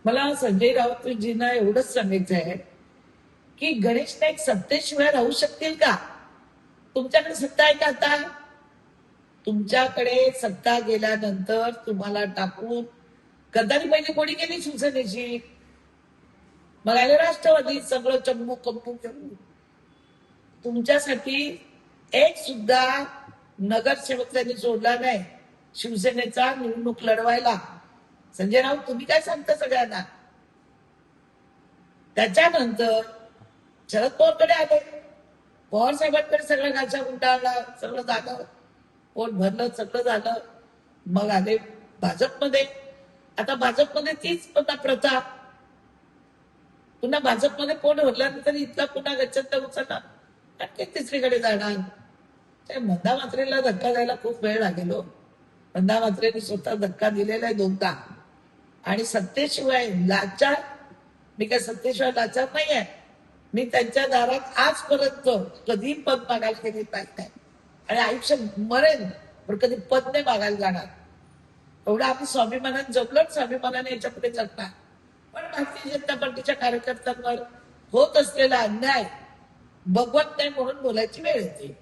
मला संजय राऊतजींना एवढंच सांगायचं आहे की गणेश नाईक सत्तेशिवाय राहू शकतील का? तुमच्याकडे सत्ता आहे का आता? तुमच्याकडे सत्ता गेल्यानंतर तुम्हाला टाकून गद्दारी पहिले कोणी केली शिवसेनेची? मग आले राष्ट्रवादी सगळं चंबू कंबू चंबू. तुमच्यासाठी एक सुद्धा नगरसेवक त्यांनी सोडला नाही शिवसेनेचा निवडणूक लढवायला. संजय राऊत तुम्ही काय सांगता सगळ्यांना? त्याच्यानंतर शरद पवारकडे आले, पवार साहेबांकडे सगळं गाचा गुंडाळला, सगळं झालं, पोट भरलं, सगळं झालं. मग आले भाजपमध्ये. आता भाजपमध्ये तीच पुन्हा प्रथा, पुन्हा भाजपमध्ये पोट भरल्यानंतर इथला पुन्हा गच्छंत उचलणार आणि तिसरीकडे जाणार. त्या मंदा मात्रेला धक्का द्यायला खूप वेळ लागेल हो. मंदा मात्रेने स्वतः धक्का दिलेला आहे 2दा. आणि सत्तेशिवाय लाचार, मी काय सत्तेशिवाय लाचार नाही आहे. मी त्यांच्या दारात आजपर्यंत कधी पद मागायला गेले नाही आणि आयुष्य मरेन पण कधी पद नाही मागायला जाणार. एवढं आम्ही स्वाभिमानाने जगलो, स्वाभिमानाने याच्या पुढे जगणार. पण भारतीय जनता पार्टीच्या कार्यकर्त्यांवर होत असलेला अन्याय बघवत नाही म्हणून बोलायची वेळ येते.